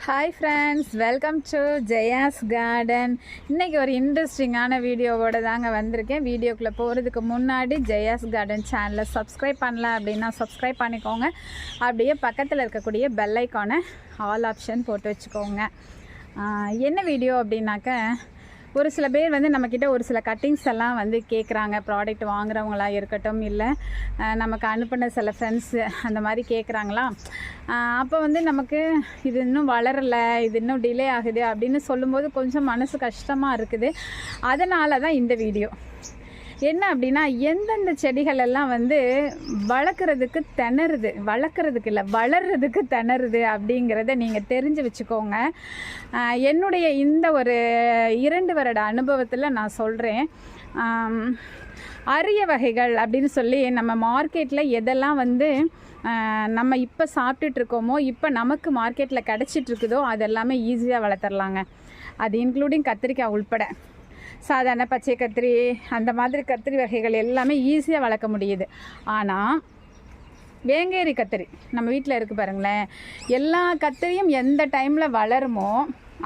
Hi friends, welcome to Jaya's garden. இன்றைக்கி ஒரு இன்ட்ரெஸ்டிங்கான வீடியோவோடு தாங்க வந்திருக்கேன். வீடியோக்குள்ளே போகிறதுக்கு முன்னாடி ஜெயாஸ் கார்டன் சேனலை சப்ஸ்கிரைப் பண்ணல அப்படின்னா சப்ஸ்கிரைப் பண்ணிக்கோங்க. அப்படியே பக்கத்தில் இருக்கக்கூடிய பெல் ஐக்கானை ஆல் ஆப்ஷன் போட்டு வச்சுக்கோங்க. என்ன வீடியோ அப்படின்னாக்க, ஒரு சில பேர் நம்மக்கிட்ட ஒரு சில கட்டிங்ஸ் எல்லாம் கேட்குறாங்க. ப்ராடக்ட் வாங்குறவங்களாக இருக்கட்டும், இல்லை நமக்கு அனுப்பின சில ஃப்ரெண்ட்ஸு அந்த மாதிரி கேட்குறாங்களா. அப்போ நமக்கு இது இன்னும் வளரலை, இது இன்னும் டிலே ஆகுது அப்படின்னு சொல்லும்போது கொஞ்சம் மனசு கஷ்டமாக இருக்குது. அதனால தான் இந்த வீடியோ. என்ன அப்படின்னா, எந்தெந்த செடிகள் எல்லாம் வளர்க்குறதுக்கு திணறுது, வளர்க்குறதுக்கு இல்லை வளர்கிறதுக்கு திணறுது அப்படிங்கிறத நீங்கள் தெரிஞ்சு வச்சுக்கோங்க. என்னுடைய இந்த ஒரு 2 வருட அனுபவத்தில் நான் சொல்கிறேன். அரிய வகைகள் அப்படின்னு சொல்லி நம்ம மார்க்கெட்டில் எதெல்லாம் நம்ம இப்போ சாப்பிட்டுட்ருக்கோமோ, இப்போ நமக்கு மார்க்கெட்டில் கிடச்சிட்ருக்குதோ அதெல்லாமே ஈஸியாக வளர்த்துடலாங்க. அது இன்க்ளூடிங் கத்திரிக்காய் உள்பட. சாதாரண பச்சை கத்திரி, அந்த மாதிரி கத்திரி வகைகள் எல்லாமே ஈஸியாக வளர்க்க முடியுது. ஆனால் வேங்கேரி கத்திரி நம்ம வீட்டில் இருக்குது பாருங்களேன். எல்லா கத்திரியும் எந்த டைமில் வளருமோ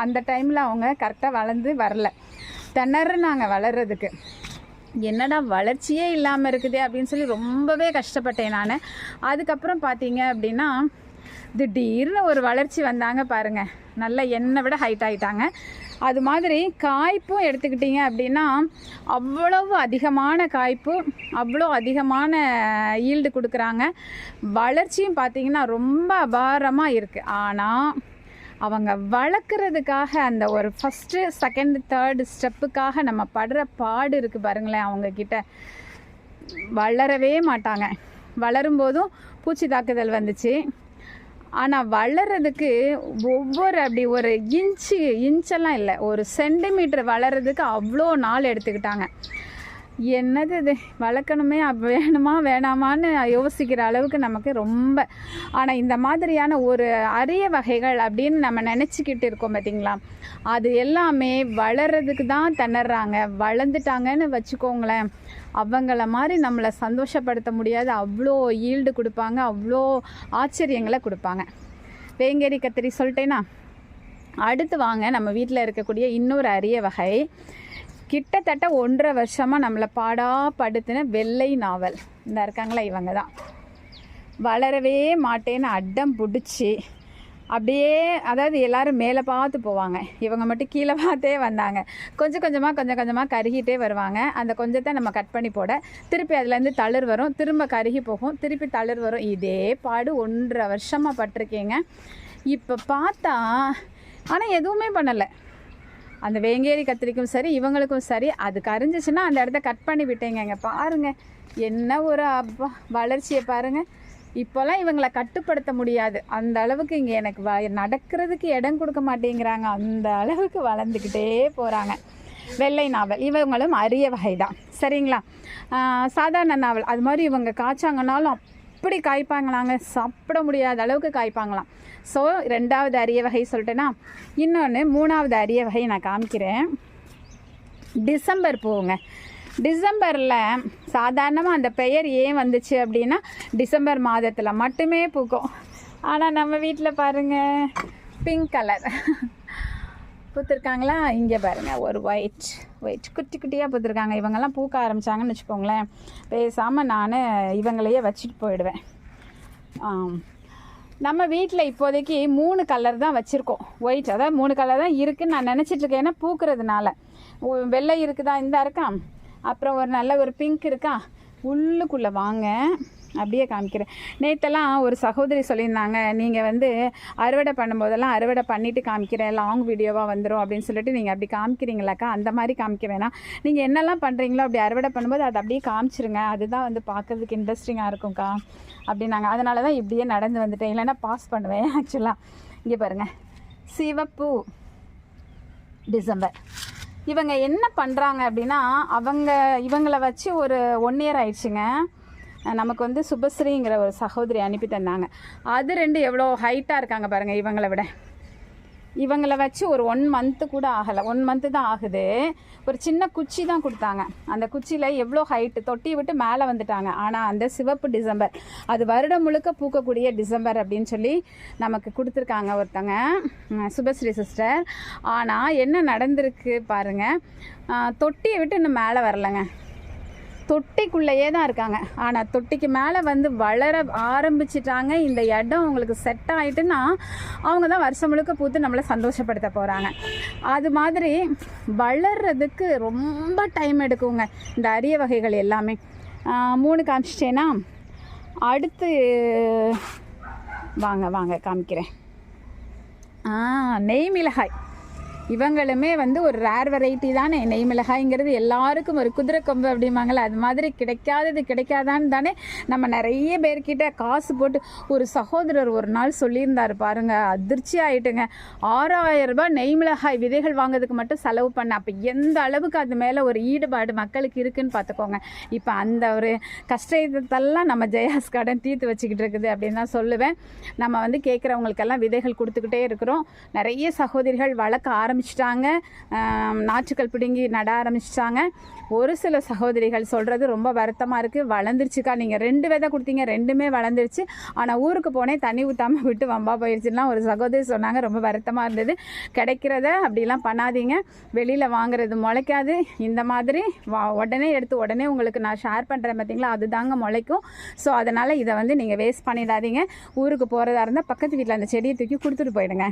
அந்த டைமில் அவங்க கரெக்டாக வளர்ந்து வரல, திணறுனாங்க வளர்கிறதுக்கு. என்னடா வளர்ச்சியே இல்லாமல் இருக்குது அப்படின்னு சொல்லி ரொம்பவே கஷ்டப்பட்டேன் நான். அதுக்கப்புறம் பார்த்தீங்க அப்படின்னா, திடீர்னு ஒரு வளர்ச்சி வந்தாங்க பாருங்கள். நல்லா என்னை விட ஹைட் ஆகிட்டாங்க. அது மாதிரி காய்ப்பும் எடுத்துக்கிட்டிங்க அப்படின்னா, அவ்வளவு அதிகமான காய்ப்பு, அவ்வளோ அதிகமான ஈல்டு கொடுக்குறாங்க. வளர்ச்சியும் பார்த்திங்கன்னா ரொம்ப அபாரமாக இருக்குது. ஆனால் அவங்க வளர்க்குறதுக்காக அந்த ஒரு ஃபஸ்ட்டு, செகண்ட், தேர்டு ஸ்டெப்புக்காக நம்ம படுற பாடு இருக்குது பாருங்களேன். அவங்கக்கிட்ட வளரவே மாட்டாங்க. வளரும்போதும் பூச்சி தாக்குதல் வந்துச்சு. ஆனால் வளர்கிறதுக்கு அப்படி ஒரு இன்ச்செல்லாம் இல்லை, ஒரு சென்டிமீட்டர் வளர்கிறதுக்கு அவ்வளோ நாள் எடுத்துக்கிட்டாங்க. என்னது இது, வளர்க்கணுமே, வேணுமா வேணாமான்னு யோசிக்கிற அளவுக்கு நமக்கு ரொம்ப. ஆனால் இந்த மாதிரியான ஒரு அரிய வகைகள் அப்படின்னு நம்ம நினச்சிக்கிட்டு இருக்கோம் பார்த்திங்களா, அது எல்லாமே வளர்கிறதுக்கு தான் திணறாங்க. வளர்ந்துட்டாங்கன்னு வச்சுக்கோங்களேன், அவங்கள மாதிரி நம்மளை சந்தோஷப்படுத்த முடியாது. அவ்வளோ ஈல்டு கொடுப்பாங்க, அவ்வளோ ஆச்சரியங்களை கொடுப்பாங்க. வேங்கேரி கத்திரி சொல்லிட்டேன்னா, அடுத்து வாங்க நம்ம வீட்டில் இருக்கக்கூடிய இன்னொரு அரிய வகை. கிட்டத்தட்ட 1.5 வருஷமாக நம்மளை பாடாப்படுத்தின வெள்ளை நாவல். இந்த இருக்காங்களா, இவங்க தான். வளரவே மாட்டேன்னு அடம் பிடிச்சி அப்படியே, அதாவது எல்லோரும் மேலே பார்த்து போவாங்க, இவங்க மட்டும் கீழே பார்த்தே வந்தாங்க. கொஞ்சம் கொஞ்சமாக கருகிட்டே வருவாங்க. அந்த கொஞ்சத்தை நம்ம கட் பண்ணி போட திருப்பி அதுலேருந்து தளிர் வரும், திரும்ப கருகி போகும், திருப்பி தளிர் வரும். இதே பாடு 1.5 வருஷமாக பட்டிருக்கீங்க. இப்போ பார்த்தா ஆனால் எதுவுமே பண்ணலை. அந்த வேங்கேரி கத்திரிக்கும் சரி, இவங்களுக்கும் சரி, அது கரிஞ்சிச்சுன்னா அந்த இடத்த கட் பண்ணி விட்டேங்க. இங்கே பாருங்கள், என்ன ஒரு வளர்ச்சியை பாருங்கள். இப்போல்லாம் இவங்களை கட்டுப்படுத்த முடியாது. அந்த அளவுக்கு இங்கே எனக்கு நடக்கிறதுக்கு இடம் கொடுக்க மாட்டேங்கிறாங்க. அந்த அளவுக்கு வளர்ந்துக்கிட்டே போகிறாங்க. வெள்ளை நாவல் இவங்களும் அரிய வகை தான், சரிங்களா. சாதாரண நாவல் அது மாதிரி இவங்க காய்ச்சாங்கனாலும் அப்படி காய்ப்பாங்களாங்க, சாப்பிட முடியாத அளவுக்கு காய்ப்பாங்களாம். ஸோ 2வது அரிய வகை சொல்லிட்டேன்னா, இன்னொன்று 3வது அரிய வகை நான் காமிக்கிறேன். டிசம்பர் பூவுங்க. டிசம்பரில் சாதாரணமாக அந்த பெயர் ஏன் வந்துச்சு அப்படின்னா, டிசம்பர் மாதத்தில் மட்டுமே பூக்கும். ஆனால் நம்ம வீட்டில் பாருங்கள், பிங்க் கலர் பூத்துருக்காங்களா. இங்கே பாருங்கள், ஒரு ஒயிட் குட்டி குட்டியாக பூத்துருக்காங்க. இவங்கெல்லாம் பூக்க ஆரம்பித்தாங்கன்னு வச்சுக்கோங்களேன், பேசாமல் நான் இவங்களையே வச்சுட்டு போயிடுவேன். நம்ம வீட்டில் இப்போதைக்கு 3 கலர் தான் வச்சுருக்கோம். ஒயிட், அதாவது 3 கலர் தான் இருக்குதுன்னு நான் நினச்சிட்ருக்கேன். ஏன்னா பூக்கிறதுனால வெள்ளை இருக்குதா, இந்த இருக்கா, அப்புறம் ஒரு நல்ல ஒரு பிங்க் இருக்கா. உள்ளுக்குள்ளே வாங்க, அப்படியே காமிக்கிறேன். நேற்றெல்லாம் ஒரு சகோதரி சொல்லியிருந்தாங்க, நீங்கள் அறுவடை பண்ணும்போதெல்லாம் அறுவடை பண்ணிவிட்டு காமிக்கிறேன், லாங் வீடியோவாக வந்துடும் அப்படின்னு சொல்லிட்டு நீங்கள் அப்படி காமிக்கிறீங்களாக்கா. அந்த மாதிரி காமிக்க வேணாம். நீங்கள் என்னெல்லாம் பண்ணுறீங்களோ அப்படி அறுவடை பண்ணும்போது அதை அப்படியே காமிச்சிருங்க. அதுதான் பார்க்குறதுக்கு இன்ட்ரெஸ்டிங்காக இருக்கும்க்கா அப்படின்னாங்க. அதனால தான் இப்படியே நடந்து வந்துட்டேன், இல்லைன்னா பாஸ் பண்ணுவேன் ஆக்சுவலாக. இங்கே பாருங்கள், சிவப்பு டிசம்பர். இவங்க என்ன பண்ணுறாங்க அப்படின்னா, இவங்களை வச்சு ஒரு 1 இயர் ஆயிடுச்சுங்க. நமக்கு சுபஸ்ரீங்கிற ஒரு சகோதரி அனுப்பி தந்தாங்க. அது 2 எவ்வளோ ஹைட்டாக இருக்காங்க பாருங்கள் இவங்களை விட. இவங்களை வச்சு ஒரு 1 மந்த்து கூட ஆகலை, 1 மந்த்து தான் ஆகுது. ஒரு சின்ன குச்சி தான் கொடுத்தாங்க. அந்த குச்சியில் எவ்வளோ ஹைட்டு, தொட்டி விட்டு மேலே வந்துட்டாங்க. ஆனால் அந்த சிவப்பு டிசம்பர், அது வருடம் முழுக்க பூக்கக்கூடிய டிசம்பர் அப்படின்னு சொல்லி நமக்கு கொடுத்துருக்காங்க ஒருத்தங்க, சுபஸ்ரீ சிஸ்டர். ஆனால் என்ன நடந்திருக்கு பாருங்கள், தொட்டியை விட்டு இன்னும் மேலே வரலைங்க, தொட்டிக்குள்ளேயே தான் இருக்காங்க. ஆனால் தொட்டிக்கு மேலே வந்து வளர ஆரம்பிச்சிட்டாங்க. இந்த இடம் அவங்களுக்கு செட் ஆகிட்டுன்னா அவங்க தான் வருஷம் முழுக்க பூத்து நம்மளை சந்தோஷப்படுத்த போகிறாங்க. அது மாதிரி வளர்கிறதுக்கு ரொம்ப டைம் எடுக்குங்க இந்த அரிய வகைகள் எல்லாமே. 3 காமிச்சிட்டேன்னா, அடுத்து வாங்க காமிக்கிறேன். நெய் மிளகாய், இவங்களுமே வந்து ஒரு ரேர் வெரைட்டி தானே. நெய் மிளகாய்ங்கிறது எல்லாருக்கும் ஒரு குதிரை கொம்பு அப்படிம்பாங்களே, அது மாதிரி கிடைக்காதது கிடைக்காதான்னு தானே நம்ம நிறைய பேர்கிட்ட காசு போட்டு. ஒரு சகோதரர் ஒரு நாள் சொல்லியிருந்தார் பாருங்க, அதிர்ச்சி ஆகிட்டுங்க. 6000 ரூபாய் நெய் மிளகாய் விதைகள் வாங்கிறதுக்கு மட்டும் செலவு பண்ண. அப்போ எந்த அளவுக்கு அது மேலே ஒரு ஈடுபாடு மக்களுக்கு இருக்குன்னு பார்த்துக்கோங்க. இப்போ அந்த ஒரு கஷ்டத்தெல்லாம் நம்ம ஜெயாஸ் கார்டன் தீர்த்து வச்சுக்கிட்டு இருக்குது அப்படின்னு தான் சொல்லுவேன். நம்ம வந்து கேட்குறவங்களுக்கெல்லாம் விதைகள் கொடுத்துக்கிட்டே இருக்கிறோம். நிறைய சகோதரிகள் வளர்க்க ஆரம்பிச்சிட்டாங்க, நாற்றுக்கள் பிடுங்கி நட ஆரம்பிச்சிட்டாங்க. ஒரு சில சகோதரிகள் சொல்கிறது ரொம்ப வருத்தமாக இருக்குது, வளர்ந்துருச்சுக்கா, நீங்கள் 2 விதை கொடுத்தீங்க, 2மே வளர்ந்துருச்சு, ஆனால் ஊருக்கு போனேன் தண்ணி ஊற்றாமல் விட்டு வம்பா போயிடுச்சுன்னா ஒரு சகோதரி சொன்னாங்க. ரொம்ப வருத்தமாக இருந்தது. கிடைக்கிறத அப்படிலாம் பண்ணாதீங்க, வெளியில் வாங்குறது முளைக்காது. இந்த மாதிரி உடனே எடுத்து உடனே உங்களுக்கு நான் ஷேர் பண்ணுறேன் பார்த்தீங்களா, அது தாங்க முளைக்கும். ஸோ அதனால் இதை வந்து நீங்கள் வேஸ்ட் பண்ணிடாதீங்க. ஊருக்கு போகிறதா இருந்தால் பக்கத்து வீட்டில் அந்த செடியை தூக்கி கொடுத்துட்டு போயிடுங்க,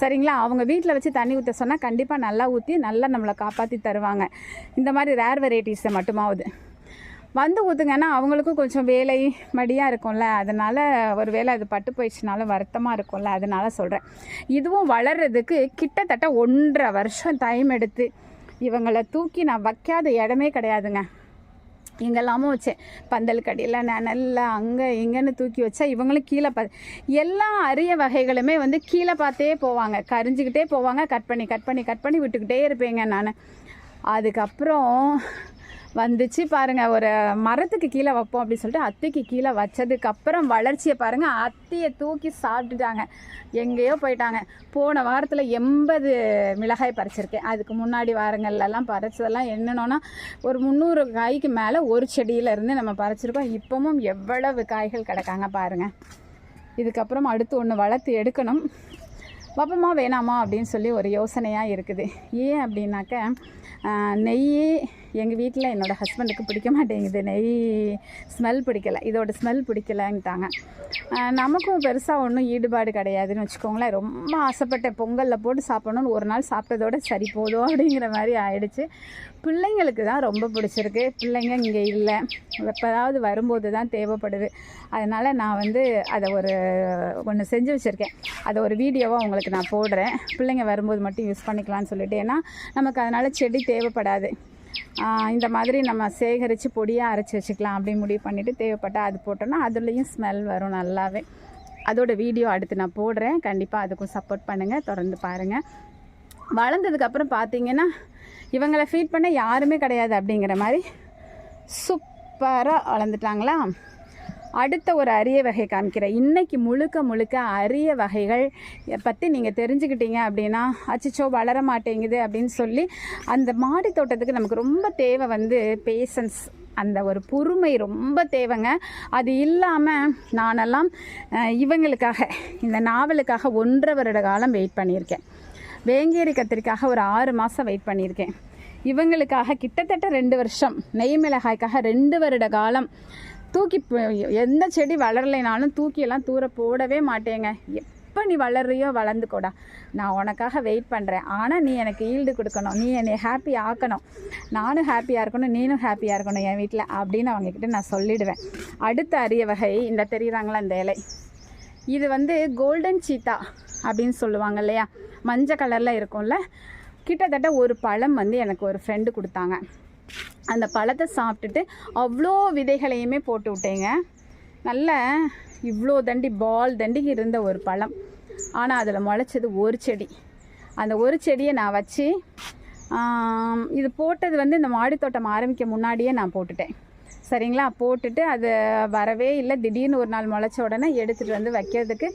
சரிங்களா? அவங்க வீட்டில் வச்சு தண்ணி ஊற்ற சொன்னால் கண்டிப்பாக நல்லா ஊற்றி நல்லா நம்மளை காப்பாற்றி தருவாங்க. இந்த மாதிரி ரேர் வெரைட்டிஸை மட்டுமாவது வந்து ஊற்றுங்கன்னா அவங்களுக்கும் கொஞ்சம் வேலை மடியாக இருக்கும்ல, அதனால் ஒரு வேளை அது பட்டு போயிடுச்சுனாலும் வருத்தமாக இருக்கும்ல, அதனால் சொல்கிறேன். இதுவும் வளர்கிறதுக்கு கிட்டத்தட்ட 1.5 வருஷம் டைம் எடுத்து இவங்களை தூக்கி நான் வைக்காத இடமே கிடையாதுங்க. எங்கெல்லாமோ வச்சேன், பந்தல் கடியில் நல்லா அங்கே இங்கேன்னு தூக்கி வச்சா இவங்களும் கீழே எல்லா அரிய வகைகளுமே வந்து கீழே பார்த்தே போவாங்க, கரிஞ்சிக்கிட்டே போவாங்க. கட் பண்ணி விட்டுக்கிட்டே இருப்பேங்க நான். அதுக்கப்புறம் வந்துச்சு பாருங்கள், ஒரு மரத்துக்கு கீழே வைப்போம் அப்படின்னு சொல்லிட்டு அத்திக்கு கீழே வச்சதுக்கப்புறம் வளர்ச்சியை பாருங்கள், அத்தியை தூக்கி சாப்பிட்டுட்டாங்க, எங்கேயோ போயிட்டாங்க. போன வாரத்தில் 80 மிளகாய் பறிச்சிருக்கேன். அதுக்கு முன்னாடி வாரங்கள்லாம் பறிச்சதெல்லாம் என்னென்னா ஒரு 300 காய்க்கு மேலே ஒரு செடியிலேருந்து நம்ம பறிச்சிருக்கோம். இப்போவும் எவ்வளவு காய்கள் கிடக்காங்க பாருங்கள். இதுக்கப்புறம் அடுத்து ஒன்று வளர்த்து எடுக்கணும். வப்பமா வேணாமா அப்படின்னு சொல்லி ஒரு யோசனையாக இருக்குது. ஏன் அப்படின்னாக்க, நெய் எங்கள் வீட்டில் என்னோடய ஹஸ்பண்டுக்கு பிடிக்க மாட்டேங்குது, நெய் ஸ்மெல் பிடிக்கலை, இதோட ஸ்மெல் பிடிக்கலைன்ட்டாங்க. நமக்கும் பெருசாக ஒன்றும் ஈடுபாடு கிடையாதுன்னு வச்சுக்கோங்களேன். ரொம்ப ஆசைப்பட்ட பொங்கலில் போட்டு சாப்பிடணுன்னு ஒரு நாள் சாப்பிட்டதோட சரி போதும் அப்படிங்கிற மாதிரி ஆயிடுச்சு. பிள்ளைங்களுக்கு தான் ரொம்ப பிடிச்சிருக்கு. பிள்ளைங்க இங்கே இல்லை, எப்போதாவது வரும்போது தான் தேவைப்படுது. அதனால் நான் வந்து அதை ஒன்று செஞ்சு வச்சுருக்கேன். அதை ஒரு வீடியோவாக உங்களுக்கு நான் போடுறேன். பிள்ளைங்க வரும்போது மட்டும் யூஸ் பண்ணிக்கலான்னு சொல்லிட்டு, ஏன்னா நமக்கு அதனால் செடி தேவைப்படாது. இந்த மாதிரி நம்ம சேகரித்து பொடியாக அரைச்சி வச்சுக்கலாம் அப்படின்னு முடிவு பண்ணிவிட்டு தேவைப்பட்டால் அது போட்டோன்னா அதுலேயும் ஸ்மெல் வரும் நல்லாவே. அதோட வீடியோ அடுத்து நான் போடுறேன், கண்டிப்பாக அதுக்கும் சப்போர்ட் பண்ணுங்கள், தொடர்ந்து பாருங்கள். வளர்ந்ததுக்கப்புறம் பார்த்தீங்கன்னா இவங்களை ஃபீட் பண்ண யாருமே கிடையாது அப்படிங்கிற மாதிரி சூப்பராக வளர்ந்துட்டாங்களா. அடுத்த ஒரு அரிய வகை காமிக்கிறேன். இன்றைக்கி முழுக்க அரிய வகைகள் பற்றி நீங்கள் தெரிஞ்சுக்கிட்டீங்க அப்படின்னா, அச்சிச்சோ வளர மாட்டேங்குது அப்படின்னு சொல்லி, அந்த மாடி தோட்டத்துக்கு நமக்கு ரொம்ப தேவை வந்து பேஷன்ஸ், அந்த ஒரு பொறுமை ரொம்ப தேவைங்க. அது இல்லாமல் நானெல்லாம் இவங்களுக்காக, இந்த நாவலுக்காக 1.5 வருட காலம் வெயிட் பண்ணியிருக்கேன். வேங்கேரி கத்திரிக்காக ஒரு 6 மாதம் வெயிட் பண்ணியிருக்கேன். இவங்களுக்காக கிட்டத்தட்ட 2 வருஷம், நெய் மிளகாய்க்காக 2 வருட காலம் தூக்கி, எந்த செடி வளரலைனாலும் தூக்கியெல்லாம் தூர போடவே மாட்டேங்க. எப்போ நீ வளர்றியோ வளர்ந்துக்கூடா, நான் உனக்காக வெயிட் பண்ணுறேன், ஆனால் நீ எனக்கு ஈல்டு கொடுக்கணும், நீ என்னை ஹாப்பி ஆக்கணும், நானும் ஹாப்பியாக இருக்கணும், நீனும் ஹாப்பியாக இருக்கணும் என் வீட்டில் அப்படின்னு அவங்கக்கிட்ட நான் சொல்லிவிடுவேன். அடுத்த அரிய வகை இந்த தெரியுறாங்களா, இந்த இலை, இது வந்து கோல்டன் சீத்தா அப்படின்னு சொல்லுவாங்க இல்லையா, மஞ்சள் கலரில் இருக்கும்ல. கிட்டத்தட்ட ஒரு பழம் வந்து எனக்கு ஒரு ஃப்ரெண்டு கொடுத்தாங்க. அந்த பழத்தை சாப்பிட்டுட்டு அவ்வளோ விதைகளையுமே போட்டு விட்டேங்க. நல்ல இவ்வளோ பால் தண்டிக்கு இருந்த ஒரு பழம். ஆனால் அதில் முளைச்சது ஒரு செடி. அந்த ஒரு செடியை நான் வச்சு, இது போட்டது வந்து இந்த மாடித்தோட்டம் ஆரம்பிக்க முன்னாடியே நான் போட்டுட்டேன், சரிங்களா. போட்டுட்டு அது வரவே இல்லை. திடீர்னு ஒரு நாள் முளைச்ச உடனே எடுத்துகிட்டு வந்து வைக்கிறதுக்கு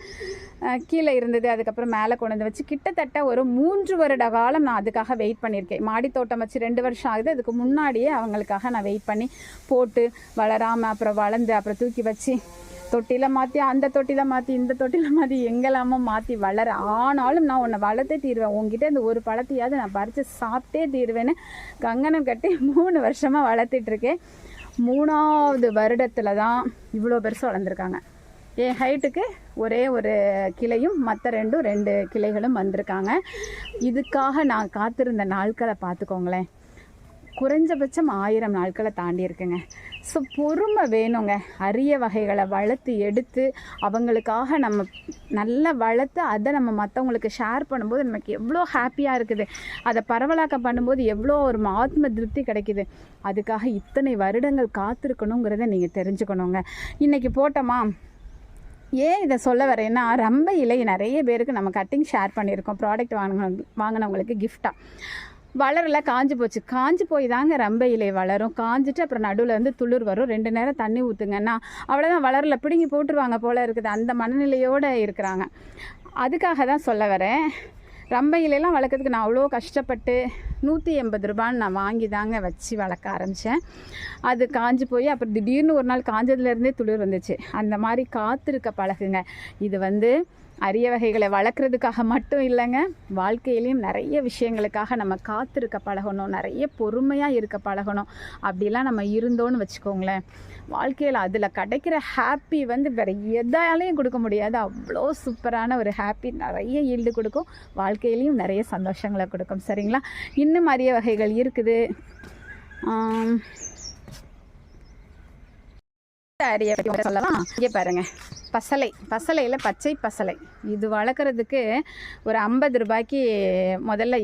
கீழே இருந்தது, அதுக்கப்புறம் மேலே கொண்டு வந்து வச்சு கிட்டத்தட்ட ஒரு 3 வருட காலம் நான் அதுக்காக வெயிட் பண்ணியிருக்கேன். மாடி தோட்டம் வச்சு 2 வருஷம் ஆகுது. அதுக்கு முன்னாடியே அவங்களுக்காக நான் வெயிட் பண்ணி போட்டு வளராமல் அப்புறம் வளர்ந்து அப்புறம் தூக்கி வச்சு தொட்டியில் மாற்றி அந்த தொட்டியில் மாற்றி இந்த தொட்டியில் மாற்றி எங்கெல்லாமோ மாற்றி வளர. ஆனாலும் நான் உன்னை வளர்த்தே தீருவேன், உங்ககிட்ட இந்த ஒரு பழத்தையாவது நான் பறித்து சாப்பிட்டே தீருவேன்னு கங்கணம் கட்டி 3 வருஷமாக வளர்த்துட்ருக்கேன். 3ஆவது வருடத்தில் தான் இவ்வளோ பெருசு வளர்ந்துருக்காங்க. என் ஹைட்டுக்கு ஒரே ஒரு கிளையும் மற்ற 2 கிளைகளும் வந்திருக்காங்க. இதுக்காக நான் காத்திருந்த நாட்களை பார்த்துக்கோங்களேன், குறைஞ்சபட்சம் 1000 நாட்களை தாண்டி இருக்குங்க. ஸோ பொறுமை வேணுங்க. அரிய வகைகளை வளர்த்து எடுத்து அவங்களுக்காக நம்ம நல்லா வளர்த்து அதை நம்ம மற்றவங்களுக்கு ஷேர் பண்ணும்போது நமக்கு எவ்வளோ ஹாப்பியாக இருக்குது. அதை பரவலாக்க பண்ணும்போது எவ்வளோ ஒரு ஆத்ம திருப்தி கிடைக்கிது. அதுக்காக இத்தனை வருடங்கள் காத்திருக்கணுங்கிறத நீங்கள் தெரிஞ்சுக்கணுங்க. இன்றைக்கி போட்டோமா, ஏன் இதை சொல்ல வரேன்னா, ரம்ப இலை நிறைய பேருக்கு நம்ம கட்டிங் ஷேர் பண்ணியிருக்கோம். ப்ராடக்ட் வாங்கினவங்களுக்கு கிஃப்டாக வளரல, காஞ்சி போச்சு. காஞ்சி போய் தாங்க ரம்ப இலை வளரும். காஞ்சிட்டு அப்புறம் நடுவில் வந்து துளிர் வரும். 2 நேரம் தண்ணி ஊற்றுங்கன்னா அவ்வளோதான், வளரல, பிடுங்கி போட்டுருவாங்க போல் இருக்குது. அந்த மனநிலையோடு இருக்கிறாங்க. அதுக்காக தான் சொல்ல வரேன். ரம்ப இலையெல்லாம் வளர்க்குறதுக்கு நான் அவ்வளோ கஷ்டப்பட்டு 180 ரூபான்னு நான் வாங்கி தாங்க வச்சு வளர்க்க ஆரம்பித்தேன். அது காஞ்சி போய் அப்புறம் திடீர்னு ஒரு நாள் காஞ்சதுலேருந்தே துளிர் வந்துச்சு. அந்த மாதிரி காத்திருக்க பழகுங்க. இது வந்து அரிய வகைகளை வளர்க்குறதுக்காக மட்டும் இல்லைங்க, வாழ்க்கையிலையும் நிறைய விஷயங்களுக்காக நம்ம காத்திருக்க பழகணும், நிறைய பொறுமையாக இருக்க பழகணும். அப்படிலாம் நம்ம இருந்தோன்னு வச்சுக்கோங்களேன், வாழ்க்கையில் அதில் கிடைக்கிற ஹாப்பி வந்து வேறு எதாலையும் கொடுக்க முடியாது. அவ்வளோ சூப்பரான ஒரு ஹாப்பி, நிறைய ஈல்டு கொடுக்கும், வாழ்க்கையிலையும் நிறைய சந்தோஷங்களை கொடுக்கும். சரிங்களா? இன்னும் அரிய வகைகள் இருக்குது. அரிய சொல்லலாம். இங்கே பாருங்கள், பசலையில் பச்சை பசலை இது வளர்க்குறதுக்கு ஒரு 50 ரூபாய்க்கு முதல்ல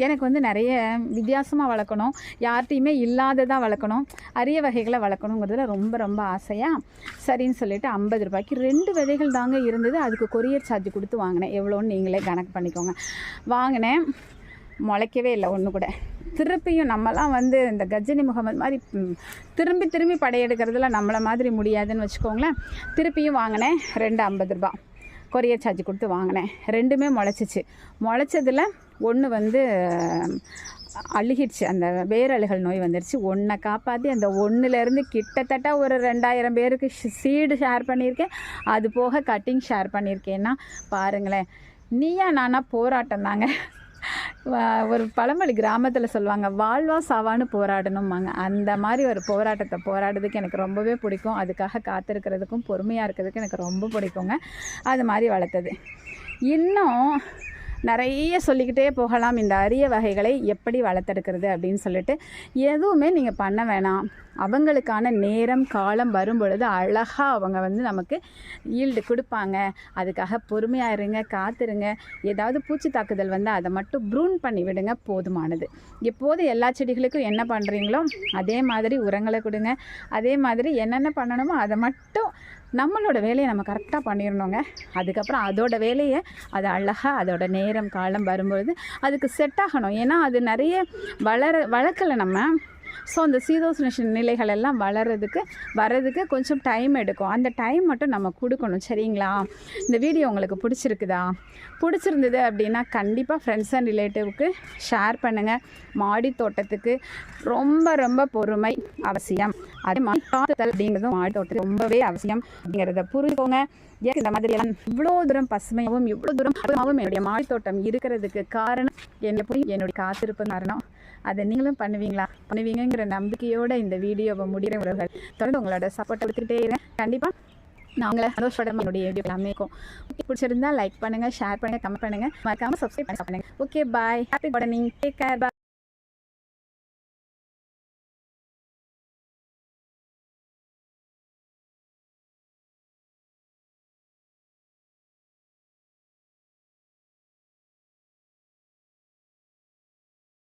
எனக்கு வந்து நிறைய வித்தியாசமாக வளர்க்கணும், யார்கிட்டையுமே இல்லாததாக வளர்க்கணும், அரிய வகைகளை வளர்க்கணுங்கிறதுல ரொம்ப ரொம்ப ஆசையாக சரின்னு சொல்லிவிட்டு 50 ரூபாய்க்கு 2 விதைகள் தாங்க இருந்தது. அதுக்கு கொரியர் சார்ஜ் கொடுத்து வாங்கினேன். எவ்வளோன்னு நீங்களே கணக்கு பண்ணிக்கோங்க. வாங்கினேன், முளைக்கவே இல்லை ஒன்று கூட. திருப்பியும் நம்மலாம் வந்து இந்த கஜினி முகமது மாதிரி திரும்பி படையெடுக்கிறதுல நம்மளை மாதிரி முடியாதுன்னு வச்சுக்கோங்களேன். திருப்பியும் வாங்கினேன், 2 50 ரூபா கொரியர் சார்ஜ் கொடுத்து வாங்கினேன். 2மே முளைச்சிச்சு. முளைச்சதில் ஒன்று வந்து அழுகிடுச்சு, அந்த வேரழுகல் நோய் வந்துடுச்சு. ஒன்றை காப்பாற்றி அந்த ஒன்றுலேருந்து கிட்டத்தட்ட ஒரு 2000 பேருக்கு சீடு ஷேர் பண்ணியிருக்கேன். அது போக கட்டிங் ஷேர் பண்ணியிருக்கேன்னா பாருங்களேன், நீயா நானா போராட்டம் தாங்க. ஒரு பழமொழி கிராமத்தில் சொல்லுவாங்க, வாழ்வா சாவான்னு போராடணும்பாங்க. அந்த மாதிரி ஒரு போராட்டத்தை போராடுறதுக்கு எனக்கு ரொம்பவே பிடிக்கும். அதுக்காக காத்திருக்கிறதுக்கும் பொறுமையாக இருக்கிறதுக்கு எனக்கு ரொம்ப பிடிக்குங்க. அது மாதிரி வளர்த்தது. இன்னும் நிறைய சொல்லிக்கிட்டே போகலாம் இந்த அரிய வகைகளை எப்படி வளர்த்தெடுக்கிறது அப்படின்னு சொல்லிட்டு. எதுவுமே நீங்கள் பண்ண வேணாம், அவங்களுக்கான நேரம் காலம் வரும் பொழுது அழகாக அவங்க வந்து நமக்கு ஈல்டு கொடுப்பாங்க. அதுக்காக பொறுமையாக இருங்க, காத்துருங்க. ஏதாவது பூச்சி தாக்குதல் வந்து அதை மட்டும் ப்ரூன் பண்ணி விடுங்க, போதுமானது. எப்போது எல்லா செடிகளுக்கும் என்ன பண்ணுறீங்களோ அதே மாதிரி உரங்களை கொடுங்க. அதே மாதிரி என்னென்ன பண்ணணுமோ அதை மட்டும் நம்மளோட வேலையை நம்ம கரெக்டாக பண்ணிடணுங்க. அதுக்கப்புறம் அதோட வேலையை அது அழகாக அதோட நேரம் காலம் வரும்பொழுது அதுக்கு செட் ஆகணும். ஏன்னா அது நிறைய வளர்க்கலை நம்ம. ஸோ அந்த சீதோஷ்ண நிலைகள் எல்லாம் வர்றதுக்கு கொஞ்சம் டைம் எடுக்கும். அந்த டைம் மட்டும் நம்ம கொடுக்கணும். சரிங்களா? இந்த வீடியோ உங்களுக்கு பிடிச்சிருந்தது அப்படின்னா கண்டிப்பாக ஃப்ரெண்ட்ஸ் அண்ட் ரிலேட்டிவ்க்கு ஷேர் பண்ணுங்கள். மாடி தோட்டத்துக்கு ரொம்ப ரொம்ப பொறுமை அவசியம். அதே மாதிரி காத்துதல் அப்படிங்கிறதும் மாடி தோட்டத்துக்கு ரொம்பவே அவசியம் அப்படிங்கிறத புரிஞ்சுக்கோங்க. ஏன் இந்த மாதிரி எல்லாம் இவ்வளோ தூரம் பசுமையாகவும் இவ்வளோ தூரம் என்னுடைய மாடி தோட்டம் இருக்கிறதுக்கு காரணம் என்னுடைய காத்திருப்பு காரணம். அதை நீங்களும் பண்ணுவீங்கிற நம்பிக்கையோடு இந்த வீடியோவை முடிகிற உறவுகள் தொடர்ந்து உங்களோட சப்போர்ட் எடுத்துக்கிட்டே இருங்க. கண்டிப்பாக நான் உங்களை சந்தோஷப்பட என்னுடைய வீடியோ எல்லாமே இருக்கும். பிடிச்சிருந்தா லைக் பண்ணுங்கள், ஷேர் பண்ணுங்கள், கமெண்ட் பண்ணுங்கள், மறக்காமல் சப்ஸ்கிரைப் பண்ணுங்கள். Okay, bye. Happy gardening. Take care. பாய்.